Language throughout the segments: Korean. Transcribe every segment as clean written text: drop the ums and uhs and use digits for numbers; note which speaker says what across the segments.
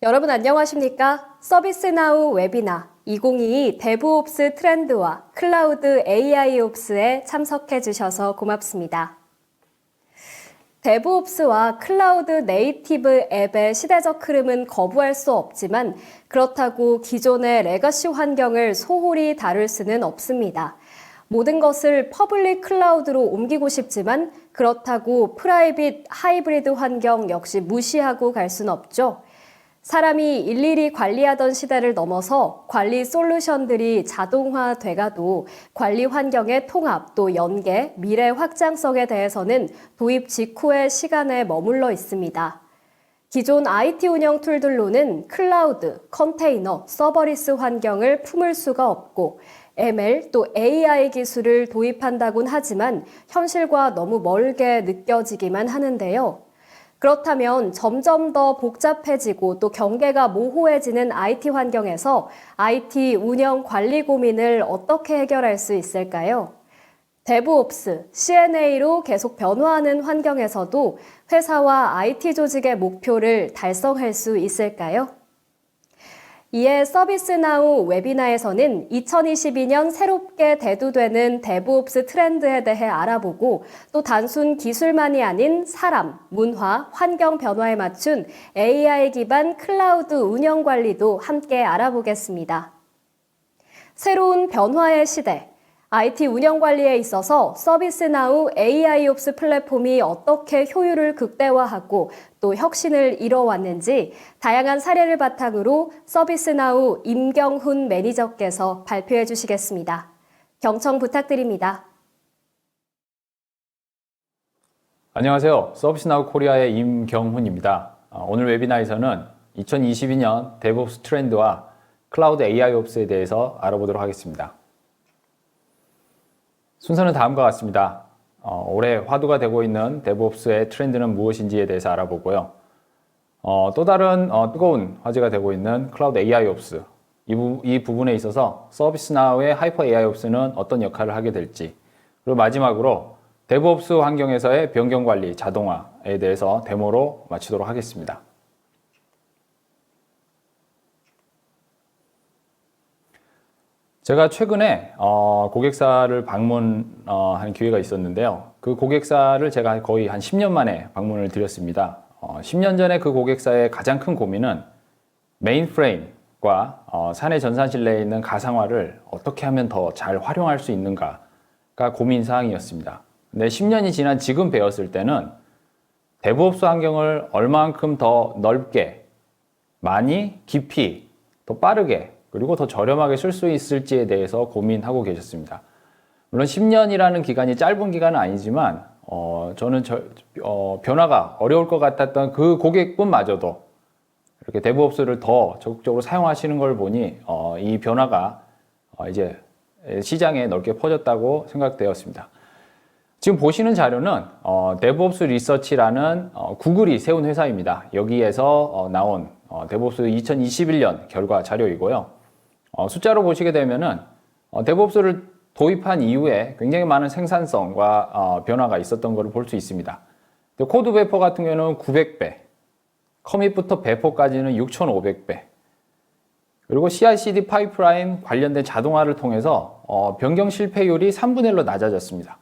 Speaker 1: 여러분 안녕하십니까? 서비스나우 웨비나 2022 데브옵스 트렌드와 클라우드 AI옵스에 참석해 주셔서 고맙습니다. 데브옵스와 클라우드 네이티브 앱의 시대적 흐름은 거부할 수 없지만 그렇다고 기존의 레거시 환경을 소홀히 다룰 수는 없습니다. 모든 것을 퍼블릭 클라우드로 옮기고 싶지만 그렇다고 프라이빗 하이브리드 환경 역시 무시하고 갈 수는 없죠. 사람이 일일이 관리하던 시대를 넘어서 관리 솔루션들이 자동화돼가도 관리 환경의 통합 또 연계, 미래 확장성에 대해서는 도입 직후의 시간에 머물러 있습니다. 기존 IT 운영 툴들로는 클라우드, 컨테이너, 서버리스 환경을 품을 수가 없고 ML 또 AI 기술을 도입한다곤 하지만 현실과 너무 멀게 느껴지기만 하는데요. 그렇다면 점점 더 복잡해지고 또 경계가 모호해지는 IT 환경에서 IT 운영 관리 고민을 어떻게 해결할 수 있을까요? 데브옵스, CNA로 계속 변화하는 환경에서도 회사와 IT 조직의 목표를 달성할 수 있을까요? 이에 서비스나우 웨비나에서는 2022년 새롭게 대두되는 데브옵스 트렌드에 대해 알아보고 또 단순 기술만이 아닌 사람, 문화, 환경 변화에 맞춘 AI 기반 클라우드 운영 관리도 함께 알아보겠습니다. 새로운 변화의 시대, IT 운영 관리에 있어서 서비스나우 AI옵스 플랫폼이 어떻게 효율을 극대화하고 또 혁신을 이뤄왔는지 다양한 사례를 바탕으로 서비스나우 임경훈 매니저께서 발표해 주시겠습니다. 경청 부탁드립니다.
Speaker 2: 안녕하세요. 서비스나우 코리아의 임경훈입니다. 오늘 웨비나에서는 2022년 데브옵스 트렌드와 클라우드 AI옵스에 대해서 알아보도록 하겠습니다. 순서는 다음과 같습니다. 올해 화두가 되고 있는 데브옵스의 트렌드는 무엇인지에 대해서 알아보고요. 또 다른 뜨거운 화제가 되고 있는 클라우드 AI옵스, 이 부분에 있어서 서비스나우의 하이퍼 AI옵스는 어떤 역할을 하게 될지, 그리고 마지막으로 데브옵스 환경에서의 변경 관리, 자동화에 대해서 데모로 마치도록 하겠습니다. 제가 최근에 고객사를 방문한 기회가 있었는데요. 그 고객사를 제가 거의 한 10년 만에 방문을 드렸습니다. 10년 전에 그 고객사의 가장 큰 고민은 메인프레임과 사내 전산실 내에 있는 가상화를 어떻게 하면 더 잘 활용할 수 있는가가 고민 사항이었습니다. 근데 10년이 지난 지금 배웠을 때는 데브옵스 환경을 얼마만큼 더 넓게, 많이, 깊이, 더 빠르게 그리고 더 저렴하게 쓸 수 있을지에 대해서 고민하고 계셨습니다. 물론 10년이라는 기간이 짧은 기간은 아니지만 저는 변화가 어려울 것 같았던 그 고객분마저도 이렇게 데브옵스를 더 적극적으로 사용하시는 걸 보니 이 변화가 이제 시장에 넓게 퍼졌다고 생각되었습니다. 지금 보시는 자료는 데브옵스 리서치라는 구글이 세운 회사입니다. 여기에서 나온 데브옵스 2021년 결과 자료이고요. 숫자로 보시게 되면은 데브옵스를 도입한 이후에 굉장히 많은 생산성과 변화가 있었던 것을 볼 수 있습니다. 코드 배포 같은 경우는 900배, 커밋부터 배포까지는 6500배, 그리고 CI/CD 파이프라인 관련된 자동화를 통해서 변경 실패율이 3분의 1로 낮아졌습니다.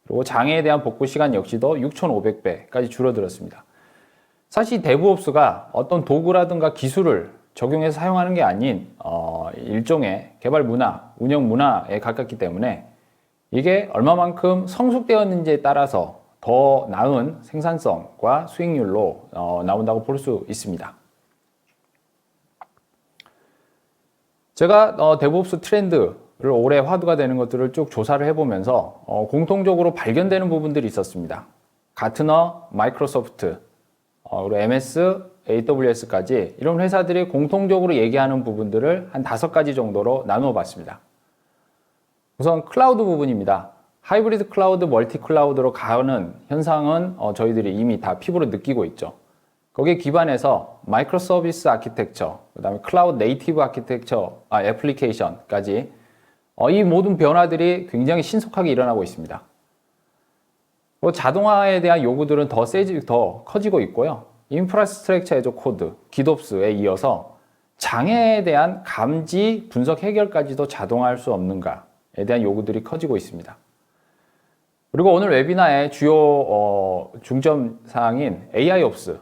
Speaker 2: 그리고 장애에 대한 복구 시간 역시도 6500배까지 줄어들었습니다. 사실 데브옵스가 어떤 도구라든가 기술을 적용해서 사용하는 게 아닌 일종의 개발 문화, 운영 문화에 가깝기 때문에 이게 얼마만큼 성숙되었는지에 따라서 더 나은 생산성과 수익률로 나온다고 볼 수 있습니다. 제가 데브옵스 트렌드를 올해 화두가 되는 것들을 쭉 조사를 해보면서 공통적으로 발견되는 부분들이 있었습니다. 가트너, 마이크로소프트, 그리고 MS, AWS까지 이런 회사들이 공통적으로 얘기하는 부분들을 한 5가지 정도로 나누어 봤습니다. 우선 클라우드 부분입니다. 하이브리드 클라우드, 멀티 클라우드로 가는 현상은 저희들이 이미 다 피부로 느끼고 있죠. 거기에 기반해서 마이크로 서비스 아키텍처, 그 다음에 클라우드 네이티브 아키텍처, 애플리케이션까지 이 모든 변화들이 굉장히 신속하게 일어나고 있습니다. 자동화에 대한 요구들은 더 커지고 있고요. 인프라스트럭처 애저 코드, 기덥스에 이어서 장애에 대한 감지, 분석, 해결까지도 자동화할 수 없는가에 대한 요구들이 커지고 있습니다. 그리고 오늘 웨비나의 주요 중점 사항인 AIOps,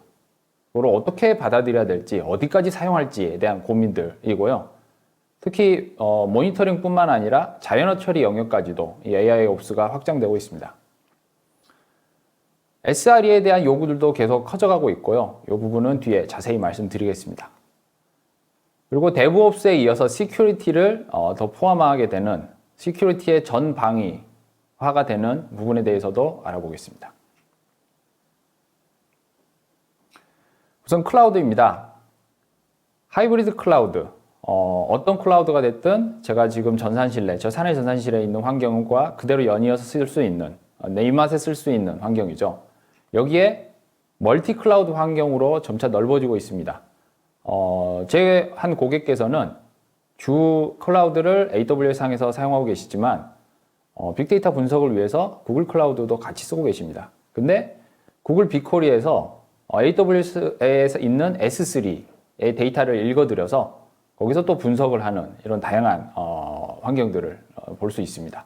Speaker 2: 이걸 어떻게 받아들여야 될지, 어디까지 사용할지에 대한 고민들이고요. 특히 모니터링뿐만 아니라 자연어 처리 영역까지도 이 AIOps가 확장되고 있습니다. SRE에 대한 요구들도 계속 커져가고 있고요. 이 부분은 뒤에 자세히 말씀드리겠습니다. 그리고 DevOps에 이어서 시큐리티를 더 포함하게 되는 시큐리티의 전방위화가 되는 부분에 대해서도 알아보겠습니다. 우선 클라우드입니다. 하이브리드 클라우드, 어떤 클라우드가 됐든 제가 지금 전산실내, 저 사내 전산실에 있는 환경과 그대로 연이어서 쓸 수 있는, 내 입맛에 쓸 수 있는 환경이죠. 여기에 멀티 클라우드 환경으로 점차 넓어지고 있습니다. 제 한 고객께서는 주 클라우드를 AWS 상에서 사용하고 계시지만 빅데이터 분석을 위해서 구글 클라우드도 같이 쓰고 계십니다. 근데 구글 빅쿼리에서 AWS에 있는 S3의 데이터를 읽어들여서 거기서 또 분석을 하는 이런 다양한 환경들을 볼 수 있습니다.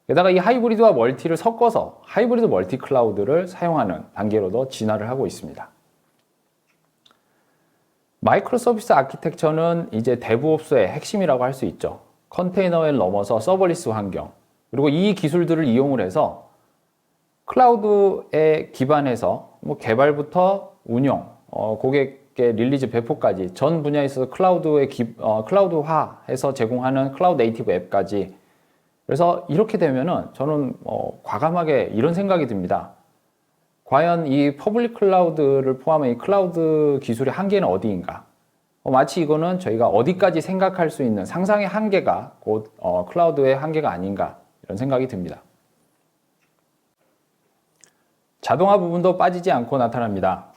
Speaker 2: 게다가 이 하이브리드와 멀티를 섞어서 하이브리드 멀티 클라우드를 사용하는 단계로도 진화를 하고 있습니다. 마이크로 서비스 아키텍처는 이제 데브옵스의 핵심이라고 할 수 있죠. 컨테이너에 넘어서 서버리스 환경, 그리고 이 기술들을 이용을 해서 클라우드에 기반해서 개발부터 운영, 고객의 릴리즈 배포까지 전 분야에 있어서 클라우드화해서 제공하는 클라우드 네이티브 앱까지. 그래서 이렇게 되면은 저는 과감하게 이런 생각이 듭니다. 과연 이 퍼블릭 클라우드를 포함한 이 클라우드 기술의 한계는 어디인가? 마치 이거는 저희가 어디까지 생각할 수 있는 상상의 한계가 곧 클라우드의 한계가 아닌가 이런 생각이 듭니다. 자동화 부분도 빠지지 않고 나타납니다.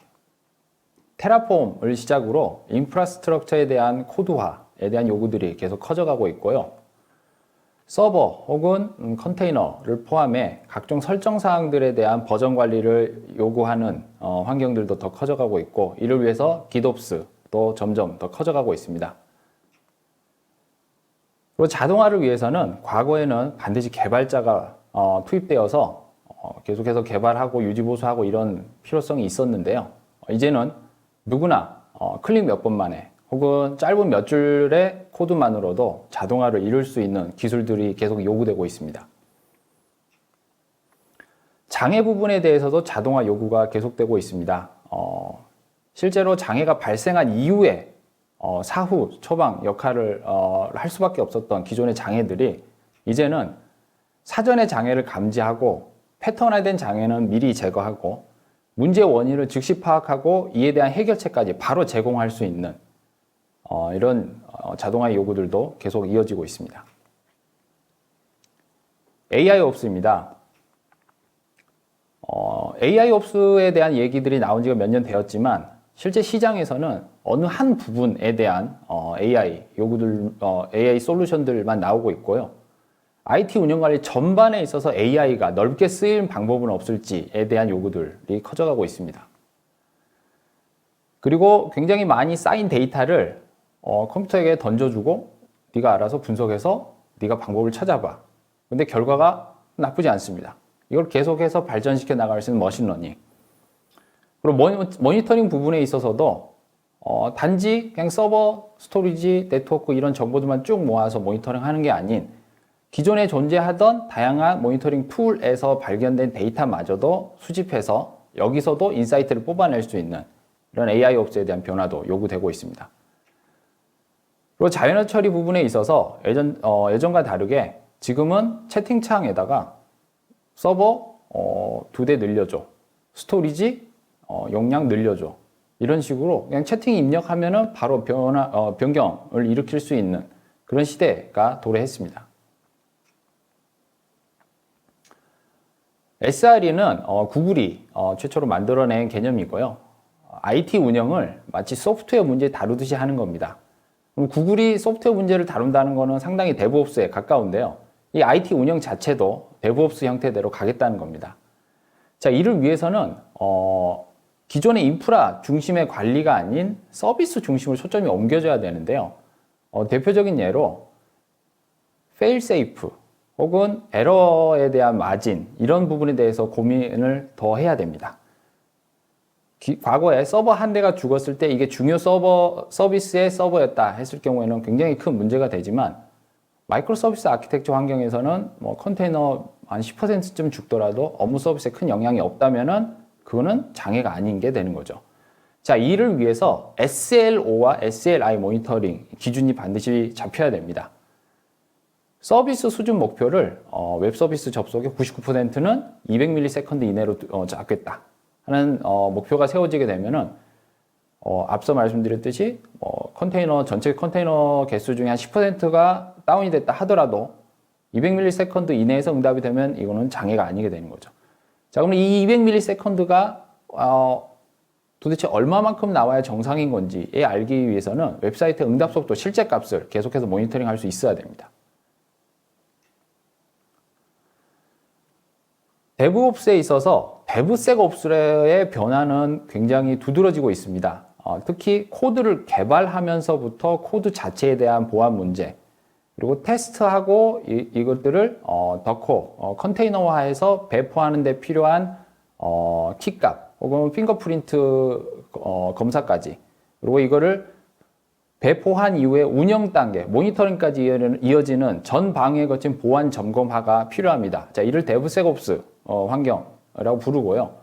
Speaker 2: 테라폼을 시작으로 인프라스트럭처에 대한 코드화에 대한 요구들이 계속 커져가고 있고요. 서버 혹은 컨테이너를 포함해 각종 설정 사항들에 대한 버전 관리를 요구하는 환경들도 더 커져가고 있고, 이를 위해서 기덥스도 점점 더 커져가고 있습니다. 그리고 자동화를 위해서는 과거에는 반드시 개발자가 투입되어서 계속해서 개발하고 유지보수하고 이런 필요성이 있었는데요. 이제는 누구나 클릭 몇 번 만에 혹은 짧은 몇 줄의 코드만으로도 자동화를 이룰 수 있는 기술들이 계속 요구되고 있습니다. 장애 부분에 대해서도 자동화 요구가 계속되고 있습니다. 실제로 장애가 발생한 이후에 사후 처방 역할을 할 수밖에 없었던 기존의 장애들이 이제는 사전의 장애를 감지하고 패턴화된 장애는 미리 제거하고 문제 원인을 즉시 파악하고 이에 대한 해결책까지 바로 제공할 수 있는 이런 자동화 요구들도 계속 이어지고 있습니다. AIOps입니다. AIOps에 대한 얘기들이 나온 지가 몇 년 되었지만 실제 시장에서는 어느 한 부분에 대한 AI 요구들, AI 솔루션들만 나오고 있고요. IT 운영관리 전반에 있어서 AI가 넓게 쓰일 방법은 없을지에 대한 요구들이 커져가고 있습니다. 그리고 굉장히 많이 쌓인 데이터를 컴퓨터에게 던져주고 네가 알아서 분석해서 네가 방법을 찾아봐. 근데 결과가 나쁘지 않습니다. 이걸 계속해서 발전시켜 나갈 수 있는 머신러닝. 그리고 모니터링 부분에 있어서도 단지 그냥 서버, 스토리지, 네트워크 이런 정보들만 쭉 모아서 모니터링 하는 게 아닌 기존에 존재하던 다양한 모니터링 툴에서 발견된 데이터마저도 수집해서 여기서도 인사이트를 뽑아낼 수 있는 이런 AIOps에 대한 변화도 요구되고 있습니다. 그리고 자연어 처리 부분에 있어서 예전과 다르게 지금은 채팅창에다가 서버 2대 늘려줘, 스토리지 용량 늘려줘, 이런 식으로 그냥 채팅 입력하면은 바로 변경을 일으킬 수 있는 그런 시대가 도래했습니다. SRE는 구글이 최초로 만들어낸 개념이고요. IT 운영을 마치 소프트웨어 문제 다루듯이 하는 겁니다. 그럼 구글이 소프트웨어 문제를 다룬다는 것은 상당히 데브옵스에 가까운데요. 이 IT 운영 자체도 데브옵스 형태대로 가겠다는 겁니다. 자, 이를 위해서는 기존의 인프라 중심의 관리가 아닌 서비스 중심으로 초점이 옮겨져야 되는데요. 대표적인 예로 fail safe 혹은 에러에 대한 마진 이런 부분에 대해서 고민을 더 해야 됩니다. 과거에 서버 한 대가 죽었을 때 이게 중요 서비스의 서버였다 했을 경우에는 굉장히 큰 문제가 되지만 마이크로 서비스 아키텍처 환경에서는 뭐 컨테이너 한 10%쯤 죽더라도 업무 서비스에 큰 영향이 없다면은 그거는 장애가 아닌 게 되는 거죠. 자, 이를 위해서 SLO와 SLI 모니터링 기준이 반드시 잡혀야 됩니다. 서비스 수준 목표를 웹 서비스 접속의 99%는 200ms 이내로 잡겠다 하는 목표가 세워지게 되면은 앞서 말씀드렸듯이 컨테이너 전체 컨테이너 개수 중에 한 10%가 다운이 됐다 하더라도 200ms 이내에서 응답이 되면 이거는 장애가 아니게 되는 거죠. 자, 그럼 이 200ms가 도대체 얼마만큼 나와야 정상인 건지에 알기 위해서는 웹사이트 응답 속도 실제 값을 계속해서 모니터링 할 수 있어야 됩니다. 데브옵스에 있어서 데브섹옵스의 변화는 굉장히 두드러지고 있습니다. 특히 코드를 개발하면서부터 코드 자체에 대한 보안 문제, 그리고 테스트하고 이것들을 더코 컨테이너화해서 배포하는 데 필요한 키값 혹은 핑거프린트 검사까지, 그리고 이거를 배포한 이후에 운영 단계, 모니터링까지 이어지는 전 방에 거친 보안 점검화가 필요합니다. 자, 이를 데브섹옵스 환경이라고 부르고요.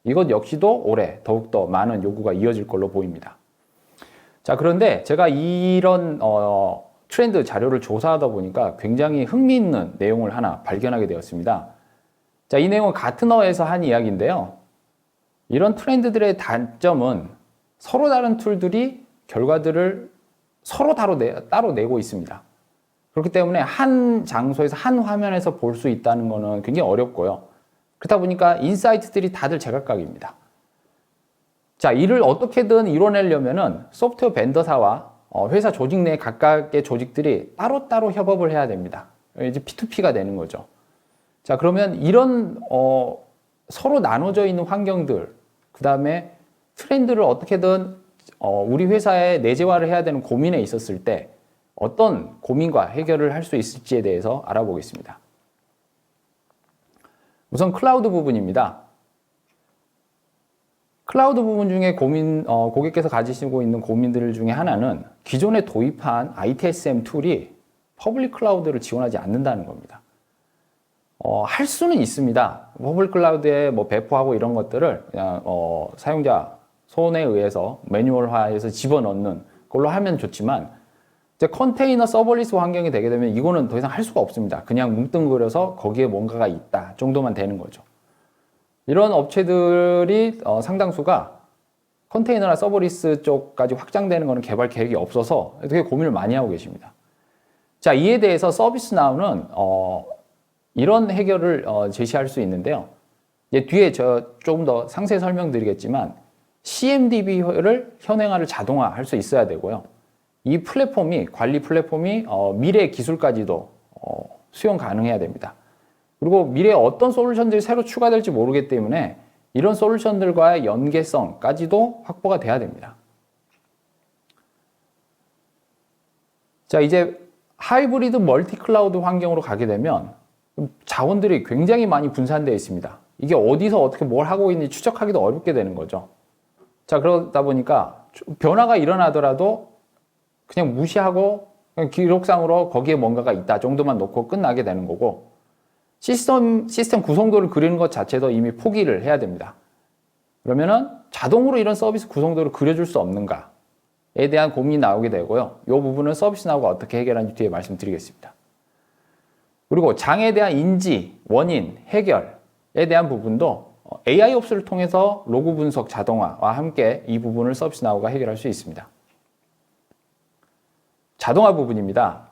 Speaker 2: 이것 역시도 올해 더욱더 많은 요구가 이어질 걸로 보입니다. 자, 그런데 제가 이런 트렌드 자료를 조사하다 보니까 굉장히 흥미있는 내용을 하나 발견하게 되었습니다. 자, 이 내용은 가트너에서 한 이야기인데요. 이런 트렌드들의 단점은 서로 다른 툴들이 결과들을 서로 따로 내고 있습니다. 그렇기 때문에 한 장소에서 한 화면에서 볼 수 있다는 것은 굉장히 어렵고요. 그렇다 보니까 인사이트들이 다들 제각각입니다. 자, 이를 어떻게든 이뤄내려면은 소프트웨어 벤더사와 회사 조직 내 각각의 조직들이 따로따로 협업을 해야 됩니다. 이제 P2P가 되는 거죠. 자, 그러면 이런 서로 나눠져 있는 환경들, 그 다음에 트렌드를 어떻게든 우리 회사에 내재화를 해야 되는 고민에 있었을 때 어떤 고민과 해결을 할 수 있을지에 대해서 알아보겠습니다. 우선 클라우드 부분입니다. 클라우드 부분 중에 고객께서 가지시고 있는 고민들 중에 하나는 기존에 도입한 ITSM 툴이 퍼블릭 클라우드를 지원하지 않는다는 겁니다. 할 수는 있습니다. 퍼블릭 클라우드에 배포하고 이런 것들을 그냥 사용자 손에 의해서 매뉴얼화해서 집어넣는 걸로 하면 좋지만, 이제 컨테이너 서버리스 환경이 되게 되면 이거는 더 이상 할 수가 없습니다. 그냥 뭉뚱그려서 거기에 뭔가가 있다 정도만 되는 거죠. 이런 업체들이 상당수가 컨테이너나 서버리스 쪽까지 확장되는 것은 개발 계획이 없어서 되게 고민을 많이 하고 계십니다. 자, 이에 대해서 서비스나우는 이런 해결을 제시할 수 있는데요. 이제 뒤에 조금 더 상세히 설명드리겠지만 CMDB를 현행화를 자동화할 수 있어야 되고요. 이 플랫폼이 관리 플랫폼이 미래 기술까지도 수용 가능해야 됩니다. 그리고 미래에 어떤 솔루션들이 새로 추가될지 모르기 때문에 이런 솔루션들과의 연계성까지도 확보가 돼야 됩니다. 자, 이제 하이브리드 멀티 클라우드 환경으로 가게 되면 자원들이 굉장히 많이 분산되어 있습니다. 이게 어디서 어떻게 뭘 하고 있는지 추적하기도 어렵게 되는 거죠. 자, 그러다 보니까 변화가 일어나더라도 그냥 무시하고 그냥 기록상으로 거기에 뭔가가 있다 정도만 놓고 끝나게 되는 거고, 시스템 구성도를 그리는 것 자체도 이미 포기를 해야 됩니다. 그러면은 자동으로 이런 서비스 구성도를 그려줄 수 없는가에 대한 고민이 나오게 되고요. 이 부분은 서비스나우가 어떻게 해결하는지 뒤에 말씀드리겠습니다. 그리고 장애에 대한 인지, 원인, 해결에 대한 부분도 AI옵스를 통해서 로그 분석 자동화와 함께 이 부분을 서비스나우가 해결할 수 있습니다. 자동화 부분입니다.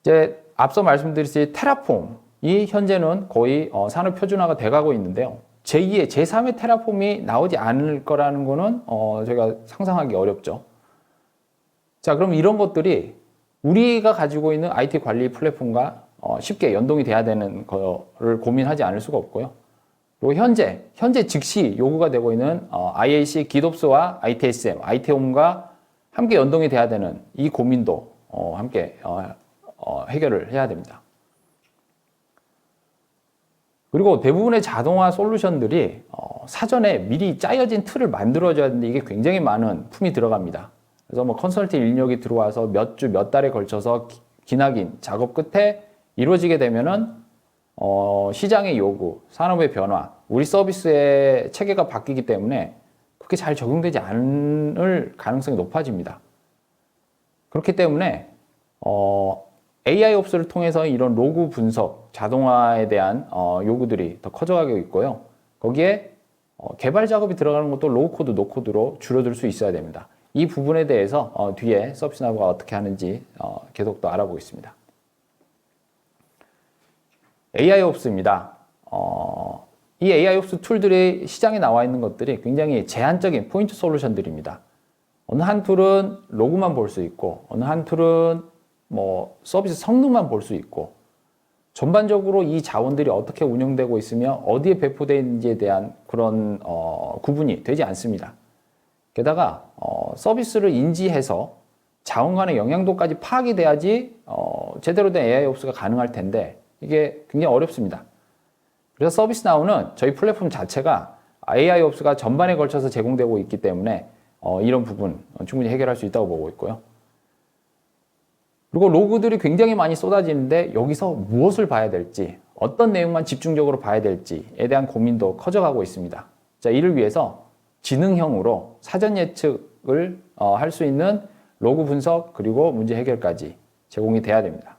Speaker 2: 이제 앞서 말씀드렸듯이 테라폼이 현재는 거의 산업 표준화가 돼가고 있는데요. 제2의, 제3의 테라폼이 나오지 않을 거라는 거는 저희가 상상하기 어렵죠. 자, 그럼 이런 것들이 우리가 가지고 있는 IT 관리 플랫폼과 쉽게 연동이 돼야 되는 거를 고민하지 않을 수가 없고요. 그리고 현재 즉시 요구가 되고 있는 IAC, GDOPS와 ITSM, ITOM과 함께 연동이 돼야 되는 이 고민도 함께 해결을 해야 됩니다. 그리고 대부분의 자동화 솔루션들이 사전에 미리 짜여진 틀을 만들어줘야 되는데 이게 굉장히 많은 품이 들어갑니다. 그래서 뭐 컨설팅 인력이 들어와서 몇 주, 몇 달에 걸쳐서 기나긴 작업 끝에 이루어지게 되면은 시장의 요구, 산업의 변화, 우리 서비스의 체계가 바뀌기 때문에 그렇게 잘 적용되지 않을 가능성이 높아집니다. 그렇기 때문에 AIOPS를 통해서 이런 로그 분석, 자동화에 대한 요구들이 더 커져가고 있고요. 거기에 개발 작업이 들어가는 것도 로우코드, 노코드로 줄어들 수 있어야 됩니다. 이 부분에 대해서 뒤에 서비스나우가 어떻게 하는지 계속 또 알아보겠습니다. AIOPS입니다. 이 AIOPS 툴들이 시장에 나와 있는 것들이 굉장히 제한적인 포인트 솔루션들입니다. 어느 한 툴은 로그만 볼 수 있고, 어느 한 툴은 뭐 서비스 성능만 볼 수 있고, 전반적으로 이 자원들이 어떻게 운영되고 있으며 어디에 배포되어 있는지에 대한 그런 구분이 되지 않습니다. 게다가 서비스를 인지해서 자원 간의 영향도까지 파악이 돼야지 제대로 된 AIOPS가 가능할 텐데 이게 굉장히 어렵습니다. 그래서 서비스나우는 저희 플랫폼 자체가 AIOPS가 전반에 걸쳐서 제공되고 있기 때문에 이런 부분 충분히 해결할 수 있다고 보고 있고요. 그리고 로그들이 굉장히 많이 쏟아지는데 여기서 무엇을 봐야 될지, 어떤 내용만 집중적으로 봐야 될지에 대한 고민도 커져가고 있습니다. 자, 이를 위해서 지능형으로 사전 예측을 할 수 있는 로그 분석 그리고 문제 해결까지 제공이 돼야 됩니다.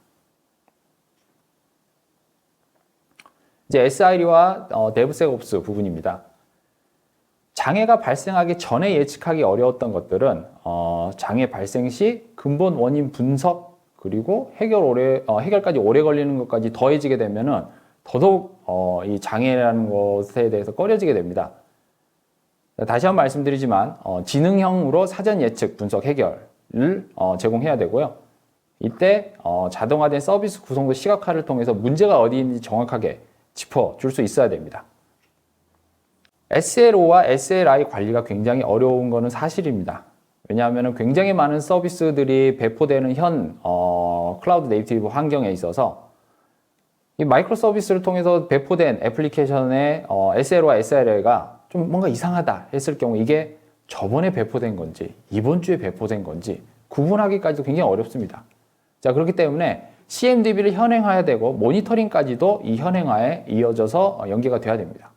Speaker 2: 이제 SRE와 DevSecOps 부분입니다. 장애가 발생하기 전에 예측하기 어려웠던 것들은 장애 발생 시 근본 원인 분석 그리고 해결까지 오래 걸리는 것까지 더해지게 되면은 더더욱 이 장애라는 것에 대해서 꺼려지게 됩니다. 다시 한번 말씀드리지만 지능형으로 사전 예측 분석 해결을 제공해야 되고요. 이때 자동화된 서비스 구성도 시각화를 통해서 문제가 어디 있는지 정확하게 짚어줄 수 있어야 됩니다. SLO와 SLI 관리가 굉장히 어려운 것은 사실입니다. 왜냐하면 굉장히 많은 서비스들이 배포되는 현 클라우드 네이티브 환경에 있어서 이 마이크로 서비스를 통해서 배포된 애플리케이션의 SLO와 SLI가 좀 뭔가 이상하다 했을 경우 이게 저번에 배포된 건지 이번 주에 배포된 건지 구분하기까지도 굉장히 어렵습니다. 자, 그렇기 때문에 CMDB를 현행화해야 되고 모니터링까지도 이 현행화에 이어져서 연계가 돼야 됩니다.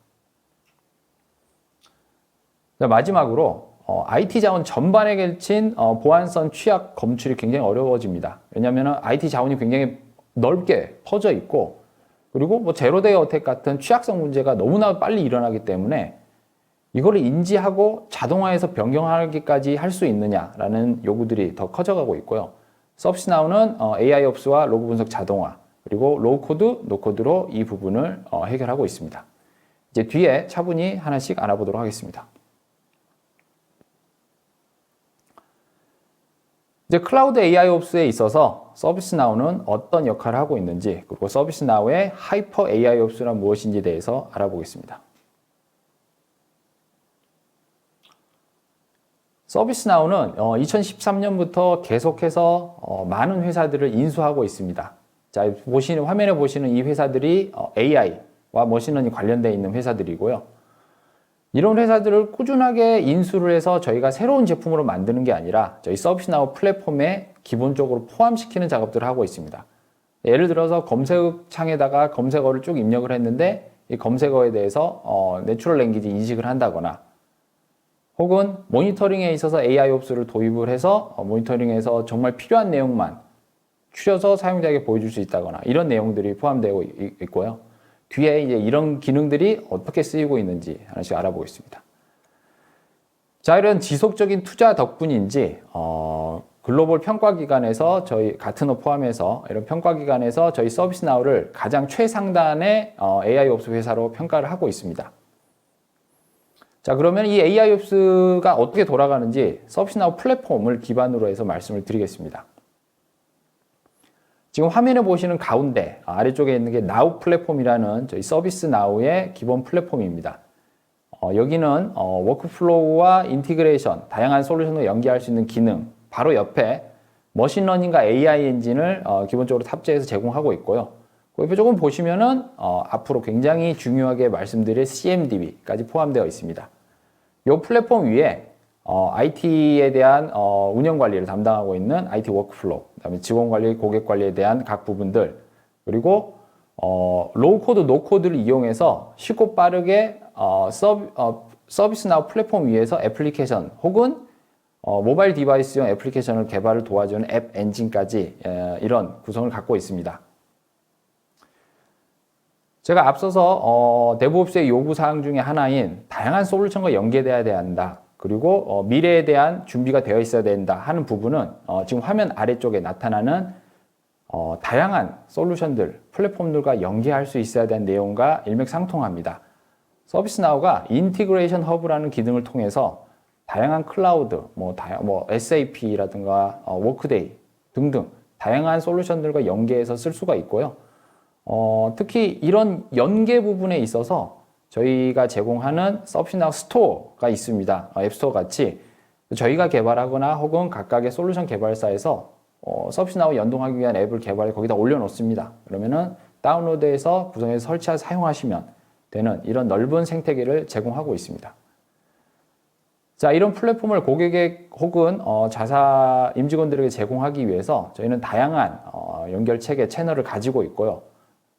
Speaker 2: 자, 마지막으로 IT 자원 전반에 걸친 보안성 취약 검출이 굉장히 어려워집니다. 왜냐하면 IT 자원이 굉장히 넓게 퍼져 있고 그리고 뭐 제로데이 어택 같은 취약성 문제가 너무나 빨리 일어나기 때문에 이거를 인지하고 자동화해서 변경하기까지 할 수 있느냐라는 요구들이 더 커져가고 있고요. 서비스나우는 AIOPS와 로그 분석 자동화 그리고 로우코드, 노코드로 이 부분을 해결하고 있습니다. 이제 뒤에 차분히 하나씩 알아보도록 하겠습니다. 이제 클라우드 AIOPS에 있어서 서비스나우는 어떤 역할을 하고 있는지 그리고 서비스나우의 하이퍼 AIOPS란 무엇인지에 대해서 알아보겠습니다. 서비스나우는 2013년부터 계속해서 많은 회사들을 인수하고 있습니다. 자, 화면에 보시는 이 회사들이 AI와 머신러닝 관련되어 있는 회사들이고요. 이런 회사들을 꾸준하게 인수를 해서 저희가 새로운 제품으로 만드는 게 아니라 저희 서비스나우 플랫폼에 기본적으로 포함시키는 작업들을 하고 있습니다. 예를 들어서 검색창에다가 검색어를 쭉 입력을 했는데 이 검색어에 대해서 내추럴 랭귀지 인식을 한다거나 혹은 모니터링에 있어서 AIOPS를 도입을 해서 모니터링에서 정말 필요한 내용만 추려서 사용자에게 보여줄 수 있다거나 이런 내용들이 포함되어 있고요. 뒤에 이제 이런 기능들이 어떻게 쓰이고 있는지 하나씩 알아보겠습니다. 자, 이런 지속적인 투자 덕분인지 글로벌 평가기관에서 저희 가트너 포함해서 이런 평가기관에서 저희 서비스나우를 가장 최상단의 AIOPS 회사로 평가를 하고 있습니다. 자, 그러면 이 AIOPS가 어떻게 돌아가는지 서비스나우 플랫폼을 기반으로 해서 말씀을 드리겠습니다. 지금 화면에 보시는 가운데 아래쪽에 있는 게 Now 플랫폼이라는 저희 서비스 Now의 기본 플랫폼입니다. 여기는 워크플로우와 인티그레이션, 다양한 솔루션을 연계할 수 있는 기능, 바로 옆에 머신러닝과 AI 엔진을 기본적으로 탑재해서 제공하고 있고요. 그 옆에 조금 보시면은 앞으로 굉장히 중요하게 말씀드릴 CMDB까지 포함되어 있습니다. 이 플랫폼 위에 IT에 대한 운영 관리를 담당하고 있는 IT 워크플로우, 그다음에 직원 관리, 고객 관리에 대한 각 부분들, 그리고 로우 코드, 노 코드를 이용해서 쉽고 빠르게 서비스 나우 플랫폼 위에서 애플리케이션 혹은 모바일 디바이스용 애플리케이션을 개발을 도와주는 앱 엔진까지 이런 구성을 갖고 있습니다. 제가 앞서서 데브옵스의 요구사항 중에 하나인 다양한 솔루션과 연계되어야 한다. 그리고 미래에 대한 준비가 되어 있어야 된다 하는 부분은 지금 화면 아래쪽에 나타나는 다양한 솔루션들, 플랫폼들과 연계할 수 있어야 되는 내용과 일맥상통합니다. 서비스나우가 인티그레이션 허브라는 기능을 통해서 다양한 클라우드, SAP라든가 워크데이 등등 다양한 솔루션들과 연계해서 쓸 수가 있고요. 특히 이런 연계 부분에 있어서 저희가 제공하는 서비스나우 스토어가 있습니다. 앱스토어 같이 저희가 개발하거나 혹은 각각의 솔루션 개발사에서 서비스나우 연동하기 위한 앱을 개발해 거기다 올려놓습니다. 그러면은 다운로드해서 구성해서 설치해서 사용하시면 되는 이런 넓은 생태계를 제공하고 있습니다. 자, 이런 플랫폼을 고객에 혹은 자사 임직원들에게 제공하기 위해서 저희는 다양한 연결 체계 채널을 가지고 있고요.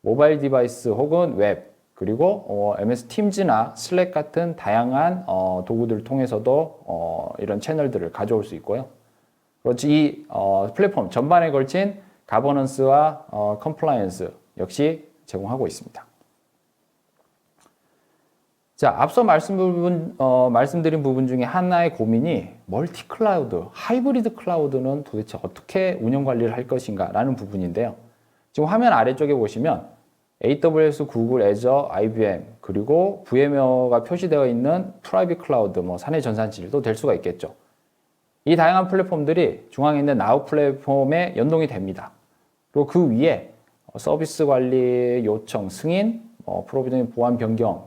Speaker 2: 모바일 디바이스 혹은 웹, 그리고 MS 팀즈나 슬랙 같은 다양한 도구들을 통해서도 이런 채널들을 가져올 수 있고요. 그렇지, 이 플랫폼 전반에 걸친 가버넌스와 컴플라이언스 역시 제공하고 있습니다. 자, 앞서 말씀드린 부분 중에 하나의 고민이 멀티 클라우드, 하이브리드 클라우드는 도대체 어떻게 운영 관리를 할 것인가 라는 부분인데요. 지금 화면 아래쪽에 보시면 AWS, 구글, 애저, IBM, 그리고 VMware가 표시되어 있는 프라이빗 클라우드, 사내 전산실도 될 수가 있겠죠. 이 다양한 플랫폼들이 중앙에 있는 Now 플랫폼에 연동이 됩니다. 그리고 그 위에 서비스 관리, 요청, 승인, 프로비저닝 보안 변경,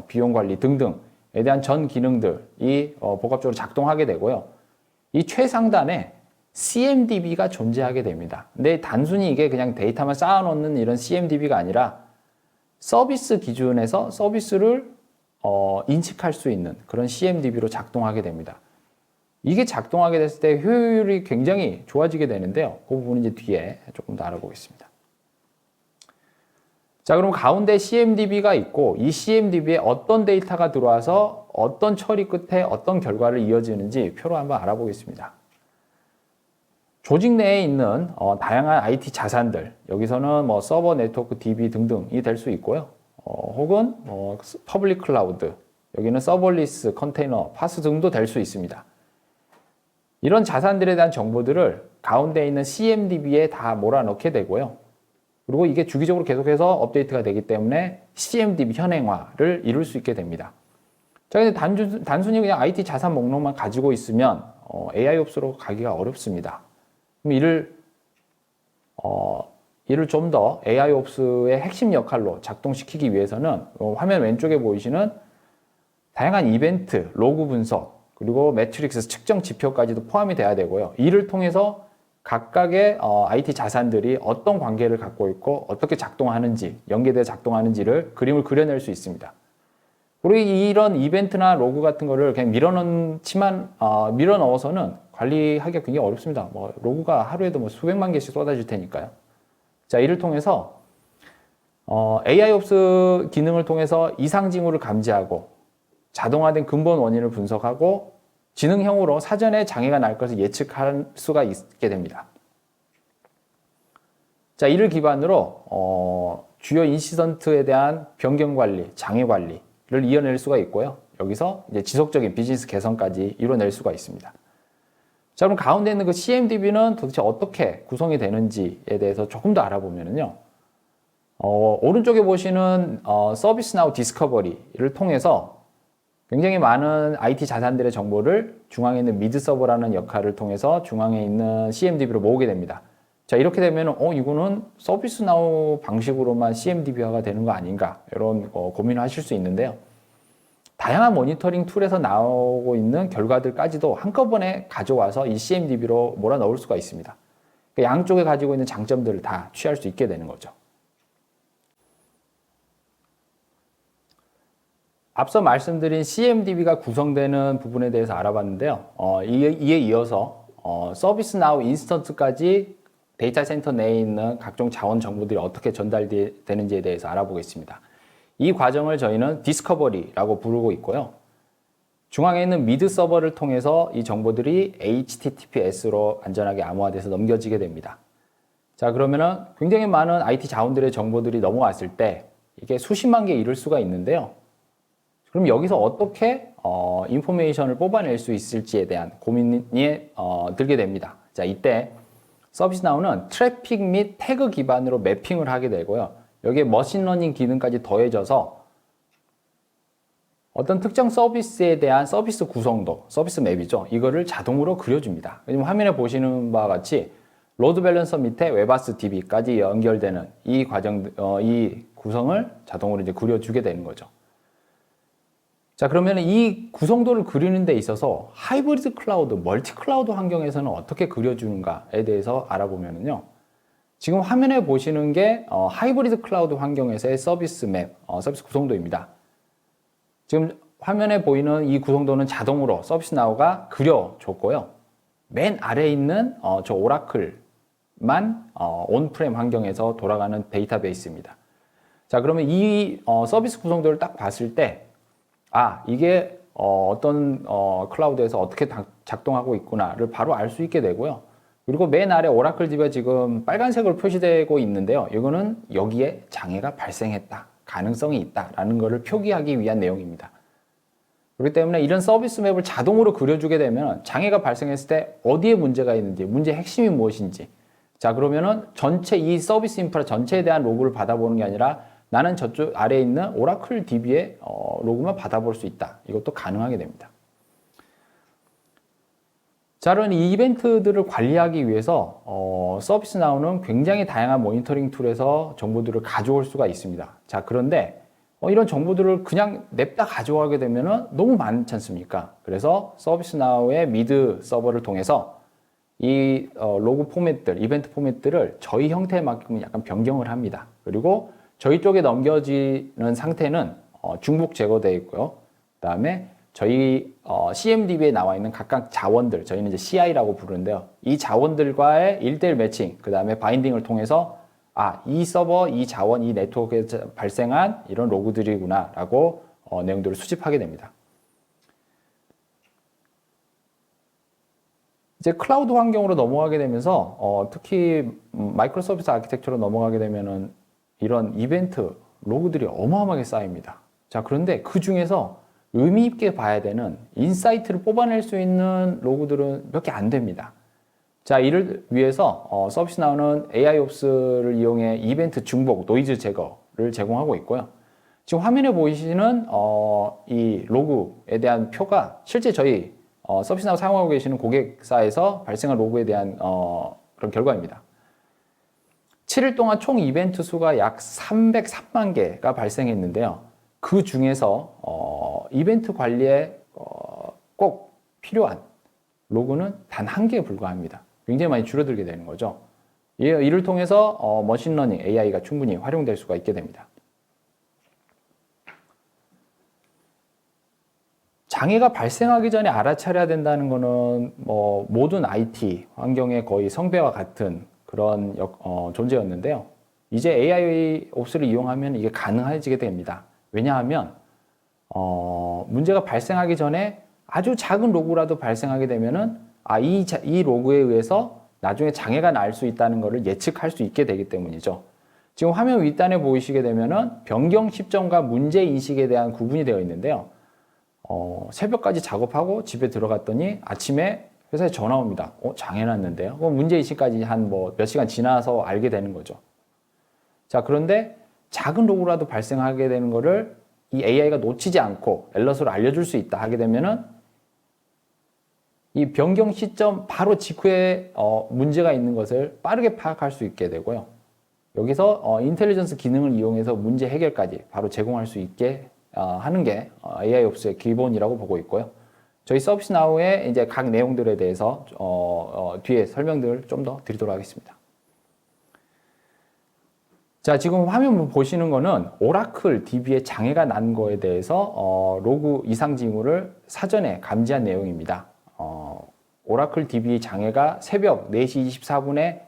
Speaker 2: 비용 관리 등등에 대한 전 기능들이 복합적으로 작동하게 되고요. 이 최상단에 CMDB가 존재하게 됩니다. 근데 단순히 이게 그냥 데이터만 쌓아놓는 이런 CMDB가 아니라 서비스 기준에서 서비스를 인식할 수 있는 그런 CMDB로 작동하게 됩니다. 이게 작동하게 됐을 때 효율이 굉장히 좋아지게 되는데요. 그 부분은 이제 뒤에 조금 더 알아보겠습니다. 자, 그럼 가운데 CMDB가 있고 이 CMDB에 어떤 데이터가 들어와서 어떤 처리 끝에 어떤 결과를 이어지는지 표로 한번 알아보겠습니다. 조직 내에 있는 다양한 IT 자산들, 여기서는 서버, 네트워크, DB 등등이 될 수 있고요. 혹은 퍼블릭 클라우드, 여기는 서버리스, 컨테이너, 파스 등도 될 수 있습니다. 이런 자산들에 대한 정보들을 가운데 있는 CMDB에 다 몰아넣게 되고요. 그리고 이게 주기적으로 계속해서 업데이트가 되기 때문에 CMDB 현행화를 이룰 수 있게 됩니다. 자, 근데 단순히 그냥 IT 자산 목록만 가지고 있으면 AI옵스로 가기가 어렵습니다. 그럼 이를 좀 더 AI옵스의 핵심 역할로 작동시키기 위해서는 화면 왼쪽에 보이시는 다양한 이벤트, 로그 분석, 그리고 매트릭스 측정 지표까지도 포함이 돼야 되고요. 이를 통해서 각각의 IT 자산들이 어떤 관계를 갖고 있고 어떻게 작동하는지, 연계되어 작동하는지를 그림을 그려낼 수 있습니다. 그리고 이런 이벤트나 로그 같은 거를 그냥 밀어 넣어서는 관리하기가 굉장히 어렵습니다. 로그가 하루에도 수백만 개씩 쏟아질 테니까요. 자, 이를 통해서 AI옵스 기능을 통해서 이상 징후를 감지하고 자동화된 근본 원인을 분석하고 지능형으로 사전에 장애가 날 것을 예측할 수가 있게 됩니다. 자, 이를 기반으로 주요 인시던트에 대한 변경 관리, 장애 관리를 이어낼 수가 있고요. 여기서 이제 지속적인 비즈니스 개선까지 이뤄낼 수가 있습니다. 자, 그럼 가운데 있는 그 CMDB는 도대체 어떻게 구성이 되는지에 대해서 조금 더 알아보면요. 오른쪽에 보시는 서비스나우 디스커버리를 통해서 굉장히 많은 IT 자산들의 정보를 중앙에 있는 미드 서버라는 역할을 통해서 중앙에 있는 CMDB로 모으게 됩니다. 자, 이렇게 되면 이거는 서비스나우 방식으로만 CMDB화가 되는 거 아닌가 이런 고민을 하실 수 있는데요. 다양한 모니터링 툴에서 나오고 있는 결과들까지도 한꺼번에 가져와서 이 CMDB로 몰아넣을 수가 있습니다. 그러니까 양쪽에 가지고 있는 장점들을 다 취할 수 있게 되는 거죠. 앞서 말씀드린 CMDB가 구성되는 부분에 대해서 알아봤는데요. 이에 이어서 서비스나우 인스턴스까지 데이터 센터 내에 있는 각종 자원 정보들이 어떻게 전달되는지에 대해서 알아보겠습니다. 이 과정을 저희는 디스커버리라고 부르고 있고요. 중앙에 있는 미드 서버를 통해서 이 정보들이 HTTPS로 안전하게 암호화돼서 넘겨지게 됩니다. 자, 그러면은 굉장히 많은 IT 자원들의 정보들이 넘어왔을 때 이게 수십만 개에 이를 수가 있는데요. 그럼 여기서 어떻게 인포메이션을 뽑아낼 수 있을지에 대한 고민이 들게 됩니다. 자, 이때 서비스나우는 트래픽 및 태그 기반으로 매핑을 하게 되고요. 여기에 머신러닝 기능까지 더해져서 어떤 특정 서비스에 대한 서비스 구성도, 서비스 맵이죠. 이거를 자동으로 그려줍니다. 왜냐면 화면에 보시는 바와 같이 로드 밸런서 밑에 웨바스 DB까지 연결되는 이 구성을 자동으로 이제 그려주게 되는 거죠. 자, 그러면 이 구성도를 그리는 데 있어서 하이브리드 클라우드, 멀티 클라우드 환경에서는 어떻게 그려주는가에 대해서 알아보면요. 지금 화면에 보시는 게 하이브리드 클라우드 환경에서의 서비스 맵, 서비스 구성도입니다. 지금 화면에 보이는 이 구성도는 자동으로 서비스나우가 그려줬고요. 맨 아래에 있는 저 오라클만 온프렘 환경에서 돌아가는 데이터베이스입니다. 자, 그러면 이 서비스 구성도를 딱 봤을 때 이게 어떤 클라우드에서 어떻게 작동하고 있구나를 바로 알 수 있게 되고요. 그리고 맨 아래 오라클 DB가 지금 빨간색으로 표시되고 있는데요. 이거는 여기에 장애가 발생했다, 가능성이 있다라는 것을 표기하기 위한 내용입니다. 그렇기 때문에 이런 서비스 맵을 자동으로 그려주게 되면 장애가 발생했을 때 어디에 문제가 있는지, 문제의 핵심이 무엇인지. 자, 그러면은 전체 이 서비스 인프라 전체에 대한 로그를 받아보는 게 아니라 나는 저쪽 아래에 있는 오라클 DB의 로그만 받아볼 수 있다. 이것도 가능하게 됩니다. 자, 그럼 이 이벤트들을 관리하기 위해서 서비스나우는 굉장히 다양한 모니터링 툴에서 정보들을 가져올 수가 있습니다. 자, 그런데 이런 정보들을 그냥 냅다 가져가게 되면 너무 많지 않습니까? 그래서 서비스나우의 미드 서버를 통해서 이 로그 포맷들, 이벤트 포맷들을 저희 형태에 맞게끔 약간 변경을 합니다. 그리고 저희 쪽에 넘겨지는 상태는 중복 제거되어 있고요. 그 다음에 저희 CMDB에 나와 있는 각각 자원들, 저희는 이제 CI라고 부르는데요. 이 자원들과의 1:1 매칭, 그 다음에 바인딩을 통해서 이 서버, 이 자원, 이 네트워크에서 발생한 이런 로그들이구나 라고 내용들을 수집하게 됩니다. 이제 클라우드 환경으로 넘어가게 되면서 특히 마이크로 서비스 아키텍처로 넘어가게 되면은 이런 이벤트 로그들이 어마어마하게 쌓입니다. 자, 그런데 그 중에서 의미 있게 봐야 되는 인사이트를 뽑아낼 수 있는 로그들은 몇 개 안 됩니다. 자, 이를 위해서 서비스나우는 AIOps를 이용해 이벤트 중복, 노이즈 제거를 제공하고 있고요. 지금 화면에 보이시는 이 로그에 대한 표가 실제 저희 서비스나우 사용하고 계시는 고객사에서 발생한 로그에 대한 그런 결과입니다. 7일 동안 총 이벤트 수가 약 303만 개가 발생했는데요. 그 중에서 이벤트 관리에 꼭 필요한 로그는 단 한 개에 불과합니다. 굉장히 많이 줄어들게 되는 거죠. 이를 통해서 머신러닝 AI가 충분히 활용될 수가 있게 됩니다. 장애가 발생하기 전에 알아차려야 된다는 것은 모든 IT 환경의 거의 성배와 같은 그런 존재였는데요. 이제 AIOps를 이용하면 이게 가능해지게 됩니다. 왜냐하면 문제가 발생하기 전에 아주 작은 로그라도 발생하게 되면은 이 로그에 의해서 나중에 장애가 날 수 있다는 것을 예측할 수 있게 되기 때문이죠. 지금 화면 윗단에 보이시게 되면은 변경 시점과 문제 인식에 대한 구분이 되어 있는데요. 새벽까지 작업하고 집에 들어갔더니 아침에 회사에 전화 옵니다. 장애 났는데요. 그럼 문제 인식까지 한 몇 시간 지나서 알게 되는 거죠. 자, 그런데 작은 로그라도 발생하게 되는 거를 이 AI가 놓치지 않고 앨러스로 알려줄 수 있다 하게 되면은 이 변경 시점 바로 직후에 문제가 있는 것을 빠르게 파악할 수 있게 되고요. 여기서 인텔리전스 기능을 이용해서 문제 해결까지 바로 제공할 수 있게 하는 게 AIOps의 기본이라고 보고 있고요. 저희 서비스나우의 이제 각 내용들에 대해서 뒤에 설명들을 좀 더 드리도록 하겠습니다. 자, 지금 화면 보시는 거는 오라클 DB에 장애가 난 거에 대해서 로그 이상 징후를 사전에 감지한 내용입니다. 오라클 DB 장애가 새벽 4시 24분에